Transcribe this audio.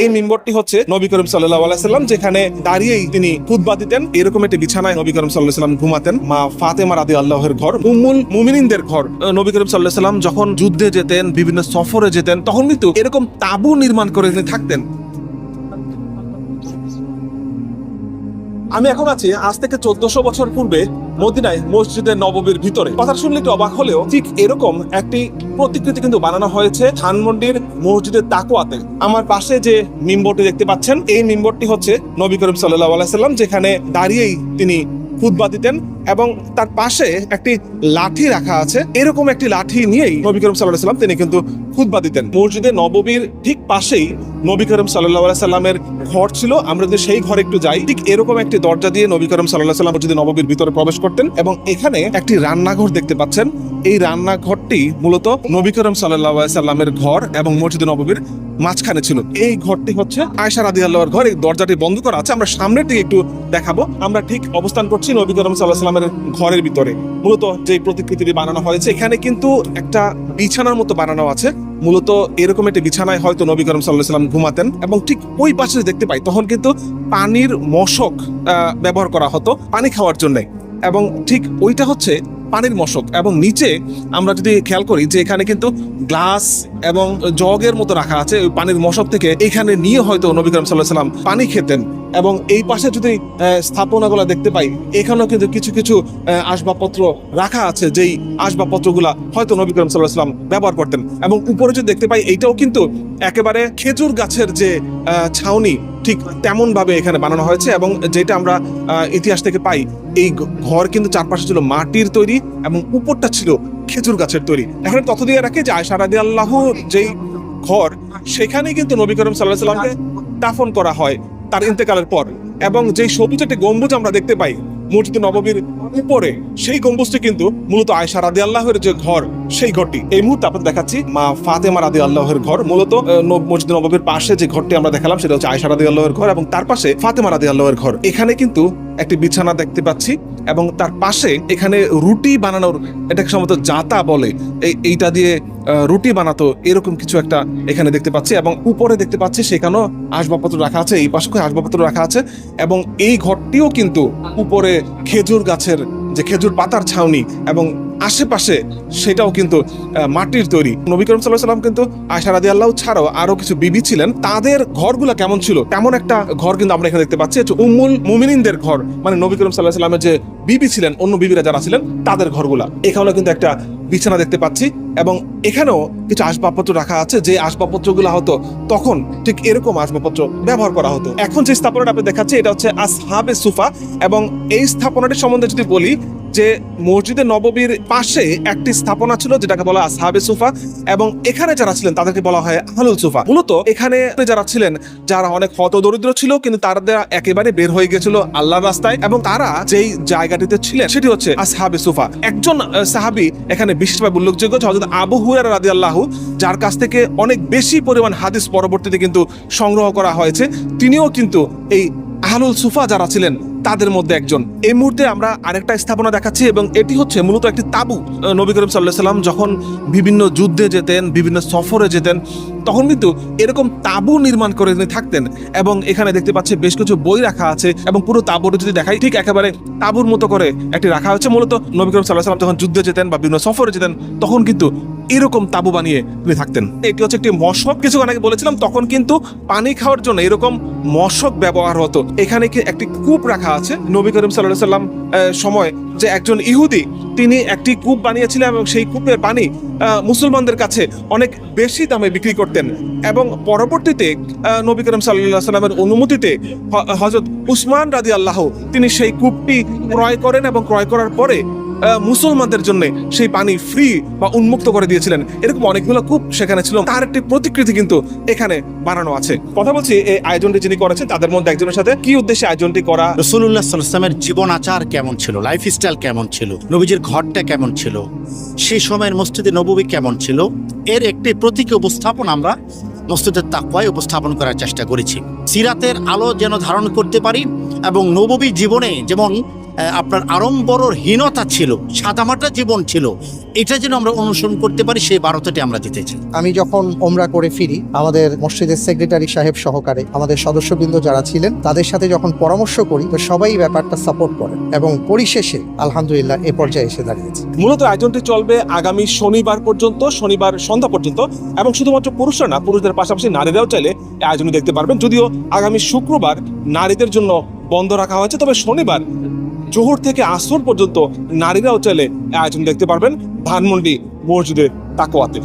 এই মিম্বরটি হচ্ছে নবী করিম সাল্লাল্লাহু আলাইহি সাল্লাম যেখানে দাঁড়িয়েই তিনি খুতবা দিতেন। এরকম একটি বিছানায় নবী করিম সাল্লাল্লাহু আলাইহি সাল্লাম ঘুমাতেন। মা ফাতেমা রাদিয়াল্লাহুর ঘর, উম্মুল মুমিনিনদের ঘর। নবী করিম সাল্লাল্লাহু আলাইহি সাল্লাম যখন যুদ্ধে যেতেন, বিভিন্ন সফরে যেতেন, তখন কিন্তু এরকম তাঁবু নির্মাণ করে তিনি থাকতেন। আমি এখন আছি আজ থেকে 1400 বছর পূর্বে মদিনায় মসজিদে নববীর ভিতরে। কথা শুনলে একটু অবাক হলেও ঠিক এরকম একটি প্রতিকৃতি কিন্তু বানানো হয়েছে ধানমন্ডির মসজিদের তাকওয়াতে। আমার পাশে যে মিম্বরটি দেখতে পাচ্ছেন, এই মিম্বরটি হচ্ছে নবী করিম সাল্লাল্লাহু আলাইহি সাল্লাম যেখানে দাঁড়িয়েই তিনি খুতবা দিতেন এবং তার পাশে একটি লাঠি রাখা আছে। এরকম একটি লাঠি নিয়েই নবী করিম সাল্লাল্লাহু আলাইহি সাল্লাম তিনি কিন্তু খুতবা দিতেন। মসজিদে নববীর ঠিক পাশেই নবী করিম সাল্লাল্লাহু আলাইহি সাল্লামের ঘর ছিল। আমরা যদি সেই ঘরে একটু যাই, ঠিক এরকম একটি দরজা দিয়ে নবী করিম সাল্লাল্লাহু আলাইহি সাল্লাম মসজিদে নববীর ভিতরে প্রবেশ করতেন এবং এখানে একটি রান্নাঘর দেখতে পাচ্ছেন। এই রান্নাঘরটি মূলত নবী করিম সাল্লাল্লাহু আলাইহি সাল্লামের ঘর এবং মসজিদে নববীর মাঝখানে ছিল। এই ঘরটি হচ্ছে আয়েশা রাদিয়াল্লাহুর ঘর। এই দরজাটি বন্ধ করা আছে, আমরা সামনের দিকে একটু দেখাবো। আমরা ঠিক অবস্থান করছি নবী করিম সাল্লাল্লাহু আলাইহি সাল্লামের ঘরের ভিতরে। মূলত যে প্রতিকৃতিটি বানানো হয়েছে, এখানে কিন্তু একটা বিছানার মতো বানানো আছে। মূলত এরকম একটি বিছানায় হয়তো নবী করিম সাল্লাল্লাহু আলাইহি সাল্লাম ঘুমাতেন এবং ঠিক ওই পাশে দেখতে পাই তখন কিন্তু পানির মশক ব্যবহার করা হতো পানি খাওয়ার জন্য, এবং ঠিক ওইটা হচ্ছে পানির মশক। এবং নিচে আমরা যদি খেয়াল করি যে এখানে কিন্তু গ্লাস এবং জগের মতো রাখা আছে ওই পানির মশক থেকে, এখানে নিয়ে হয়তো নবী করিম সাল্লাল্লাহু আলাইহি সাল্লাম পানি খেতেন। এবং এই পাশে যদি স্থাপনাগুলো দেখতে পাই, এখানেও কিন্তু কিছু কিছু আসবাবপত্র রাখা আছে, যেই আসবাবপত্রগুলা হয়তো নবী করিম সাল্লাল্লাহু আলাইহি সাল্লাম ব্যবহার করতেন। এবং উপরে যদি দেখতে পাই, এইটাও কিন্তু একেবারে খেজুর গাছের যে ছাউনি ঠিক তেমন ভাবে এখানে বানানো হয়েছে। এবং যেটা আমরা ইতিহাস থেকে পাই, এই ঘর কিন্তু চারপাশে ছিল মাটির তৈরি এবং উপরটা ছিল খেজুর গাছের তৈরি। এখানে তথ্য দিয়ে রাখে যে আয়েশা রাদিয়াল্লাহুর যেই ঘর, সেখানে কিন্তু নবী করিম সাল্লাল্লাহু আলাইহি সাল্লামকে দাফন করা হয় তার ইন্তেকালের পর। এবং যেই সবুজ একটি গম্বুজ আমরা দেখতে পাই মসজিদে নববীর উপরে, সেই গম্বুজটি কিন্তু মূলত আয়েশা রাদিয়াল্লাহুর যে ঘর, সেই ঘরটি। এই মুহূর্তে আপনাদের দেখাচ্ছি মা ফাতেমা রাদিয়াল্লাহুর ঘর। মূলত মসজিদে নববীর পাশে যে ঘরটি আমরা দেখালাম সেটা হচ্ছে আয়েশা রাদিয়াল্লাহুর ঘর এবং তার পাশে ফাতেমা রাদিয়াল্লাহুর ঘর। এখানে কিন্তু একটি বিছানা দেখতে পাচ্ছি এবং তার পাশে এখানে রুটি বানানোর, এটাকে সম্ভবত জাতা বলে, এইটা দিয়ে রুটি বানাতো, এরকম কিছু একটা এখানে দেখতে পাচ্ছি। এবং উপরে দেখতে পাচ্ছি সেখানেও আসবাবপত্র রাখা আছে, এই পাশে আসবাবপত্র রাখা আছে। এবং এই ঘরটিও কিন্তু উপরে খেজুর গাছের যে খেজুর পাতার ছাউনি এবং আশেপাশে সেটাও কিন্তু মাটির তৈরি। নবী করিম সাল্লাল্লাহু আলাইহি সাল্লাম কিন্তু আয়েশা রাদিয়াল্লাহু ছাড়াও আরো কিছু বিবি ছিলেন, তাদের ঘরগুলা কেমন ছিল তেমন একটা ঘর কিন্তু আমরা এখানে দেখতে পাচ্ছি। উম্মুল মুমিনিনদের ঘর, মানে নবী করিম সাল্লাল্লাহু আলাইহি সাল্লামের যে বিবি ছিলেন, অন্য বিবিরা যারা ছিলেন তাদের ঘরগুলা। এখানেও কিন্তু একটা বিছানা দেখতে পাচ্ছি এবং এখানেও কিছু আসবাবপত্র রাখা আছে, যে আসবাবপত্রগুলো হতো তখন ঠিক এরকম আসবাবপত্র ব্যবহার করা হতো। এখন যে স্থাপনাটা আপনি দেখাচ্ছি এটা হচ্ছে আসহাবে সুফা। এবং এই স্থাপনাটির সম্বন্ধে যদি বলি, যে মসজিদে নববীর পাশে একটি স্থাপনা ছিল যেটাকে বলা হয় আসহাবে সুফা, এবং এখানে যারা ছিলেন তাদেরকে বলা হয় আহলুল সুফা। মূলত এখানে যারা ছিলেন, যারা অনেক হতদরিদ্র ছিল কিন্তু তারা একেবারে বের হয়ে গেছিল আল্লাহর রাস্তায়, এবং তারা যেই জায়গাটিতে ছিলেন সেটি হচ্ছে আসহাবে সুফা। একজন সাহাবী এখানে বিশেষভাবে উল্লেখযোগ্য, হযরত আবু হুরায়রা রাদিয়াল্লাহু, যার কাছ থেকে অনেক বেশি পরিমাণ হাদিস পরবর্তীতে কিন্তু সংগ্রহ করা হয়েছে। তিনিও কিন্তু এই আহলুল সুফা যারা ছিলেন তাদের মধ্যে একজন। এই মুহূর্তে আমরা আরেকটা স্থাপনা দেখাচ্ছি এবং এটি হচ্ছে মূলত একটি তাঁবু। নবী করিম সাল্লাল্লাহু আলাইহি সাল্লাম যখন বিভিন্ন যুদ্ধে যেতেন, বিভিন্ন সফরে যেতেন, তখন কিন্তু এরকম তাঁবু নির্মাণ করে তিনি থাকতেন। এবং এখানে দেখতে পাচ্ছি বেশ কিছু বই রাখা আছে এবং পুরো তাঁবুটি যদি দেখাই, ঠিক একেবারে তাঁবুর মতো করে একটি রাখা হয়েছে। মূলত নবী করিম সাল্লাল্লাহু আলাইহি সাল্লাম যখন যুদ্ধে যেতেন বা বিভিন্ন সফরে যেতেন, তখন কিন্তু এরকম তাঁবু বানিয়ে তিনি থাকতেন। এটি হচ্ছে একটি মশক। কিছুক্ষণ আগে বলেছিলাম তখন কিন্তু পানি খাওয়ার জন্য এরকম মশক ব্যবহার হতো। এখানে কি একটি কূপ রাখা আছে। নবী করিম সাল্লাল্লাহু আলাইহি সাল্লাম সময় যে একজন ইহুদি, তিনি একটি কূপ বানিয়েছিলেন এবং সেই কূপের পানি মুসলমানদের কাছে অনেক বেশি দামে বিক্রি করতেন। এবং পরবর্তীতে নবী করিম সাল্লাল্লাহু আলাইহি সাল্লামের অনুমতিতে হযরত উসমান রাদিয়াল্লাহু তিনি সেই কূপটি ক্রয় করেন এবং ক্রয় করার পরে মুসলমানদের জন্য সেই পানি ফ্রি বা উন্মুক্ত করে দিয়েছিলেন। এরকম অনেকগুলো কূপ সেখানে ছিল, তার একটি প্রতিকৃতি কিন্তু এখানে বানানো আছে। কথা বলছি এই আয়োজনটি যিনি করেছেন তাদের মধ্যে একজনের সাথে। কি উদ্দেশ্যে আয়োজনটি করা? রাসূলুল্লাহ সাল্লাল্লাহু আলাইহি ওয়াসাল্লামের জীবন আচার কেমন ছিল, লাইফস্টাইল কেমন ছিল, নবীজির ঘরটা কেমন ছিল, সেই সময়ের মসজিদে নববী কেমন ছিল, এর একটি প্রতীকী উপস্থাপন আমরা মসজিদে তাকওয়ায় উপস্থাপন করার চেষ্টা করেছি। সিরাতের আলো যেন ধারণ করতে পারি এবং নববী জীবনে যেমন আপনার আড়ম্বরহীনতা ছিল, সাদামাটা জীবন ছিল, এটা যেন আমরা অনুসরণ করতে পারি, সেই বার্তাটি আমরা দিতে চাই। আমি যখন ওমরা করে ফিরি, আমাদের মসজিদের সেক্রেটারি সাহেব সহকারে আমাদের সদস্যবৃন্দ যারা ছিলেন তাদের সাথে যখন পরামর্শ করি, তো সবাই ব্যাপারটা সাপোর্ট করেন এবং পরিশেষে আলহামদুলিল্লাহ এ পর্যায়ে এসে দাঁড়িয়েছে। মূলত আয়োজনটি চলবে আগামী শনিবার পর্যন্ত, শনিবার সন্ধ্যা পর্যন্ত, এবং শুধুমাত্র পুরুষরা না, পুরুষদের পাশাপাশি নারীরাও চাইলে এই আয়োজনটি দেখতে পারবেন। যদিও আগামী শুক্রবার নারীদের জন্য বন্ধ রাখা হয়েছে, তবে শনিবার জোহর থেকে আসর পর্যন্ত নারীরাও চাইলে এই আয়োজন দেখতে পারবেন ধানমন্ডি মসজিদে তাকওয়াতে।